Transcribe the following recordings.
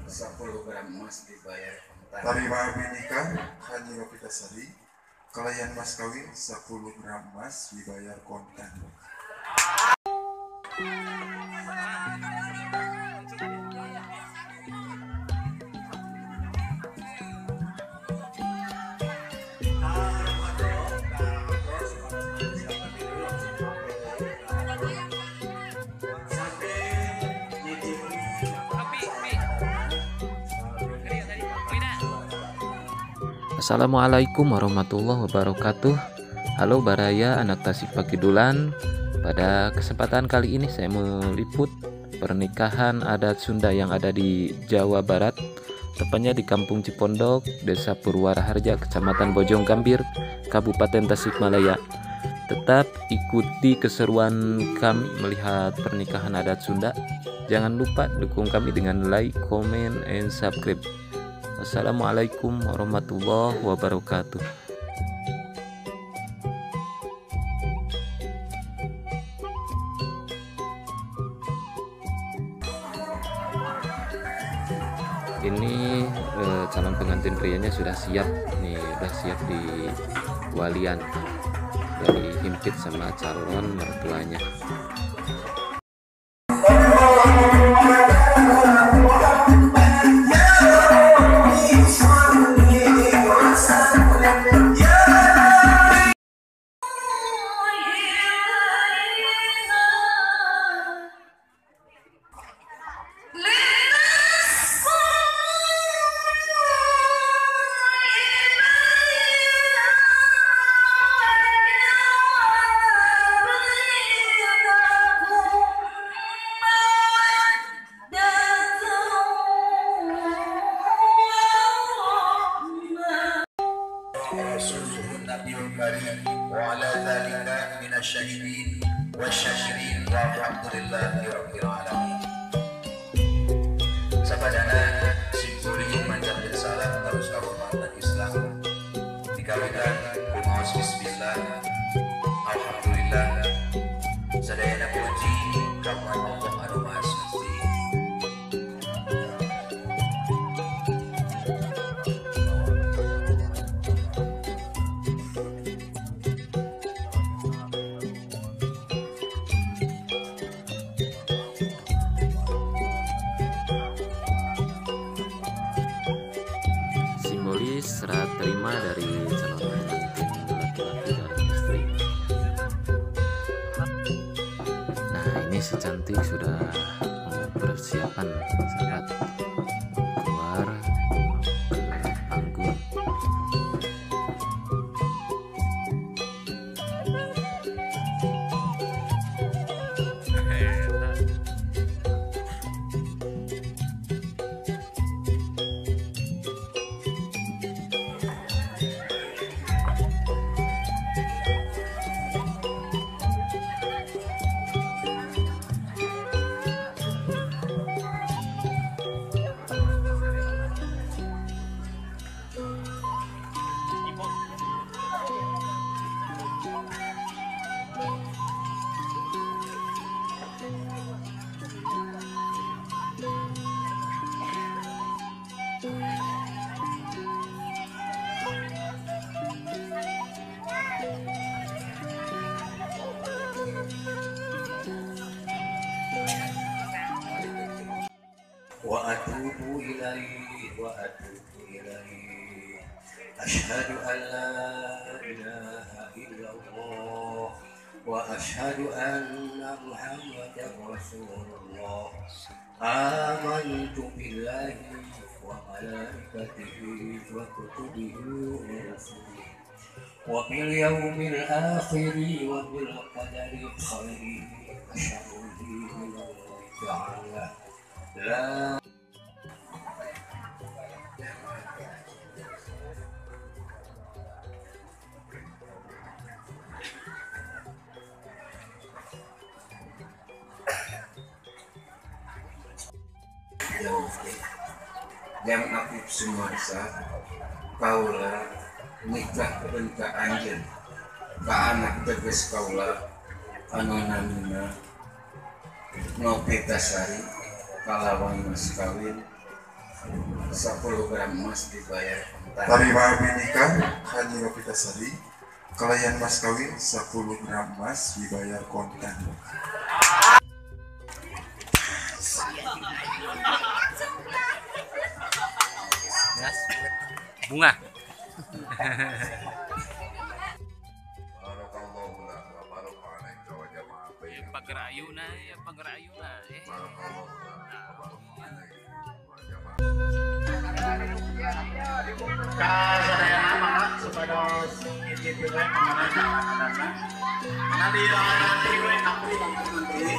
10 gram emas dibayar kontan. Tarima abdi nikah Haji Novitasari, kelayan mas kawin 10 gram emas dibayar kontan. Assalamualaikum warahmatullahi wabarakatuh. Halo Baraya, anak Tasik Pakidulan. Pada kesempatan kali ini saya meliput pernikahan adat Sunda yang ada di Jawa Barat, tepatnya di Kampung Cipondok, Desa Purwaraharja, Kecamatan Bojong Gambir, Kabupaten Tasikmalaya. Tetap ikuti keseruan kami melihat pernikahan adat Sunda. Jangan lupa dukung kami dengan like, comment, and subscribe. Wassalamualaikum warahmatullahi wabarakatuh. Ini calon pengantin prianya sudah siap nih, sudah siap di walian, dari himpit sama calon mertuanya. وعلى ذلك من الشاهدين والشاكرين والحمد لله رب العالمين. Sabadana simpuling manjat bersalam terus kehormatan Islam dikawinkan kumaos bismillah alhamdulillah sadayana puji kawan Allah anu maha suci. Serah terima dari calon pengantin laki-laki dan istri. Nah, ini si cantik sudah persiapan saat keluar ke panggung. وأتوب إليه وأتوب إليه أشهد أن لا إله إلا الله وأشهد أن محمدا رسول الله آمنت بالله وملائكته وكتبه ورسله وباليوم الآخر وبالقدر خيره وشره من الله تعالى لا yang aktif semua kaulah nikah ke anjeun ka anak teges kaula anu namina Novitasari kalawan mas kawin 10 gram emas dibayar kontan. Tarima abdi nikah Haji Novitasari, kelayan mas kawin 10 gram emas dibayar kontan. Bunga. Pagerayuna ya pagerayuna. Kasadayana maka supados ngitip juga kemarin dana. Nanti gue nanti menteri.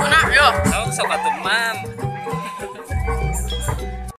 Mana yo? Tahu sok teman.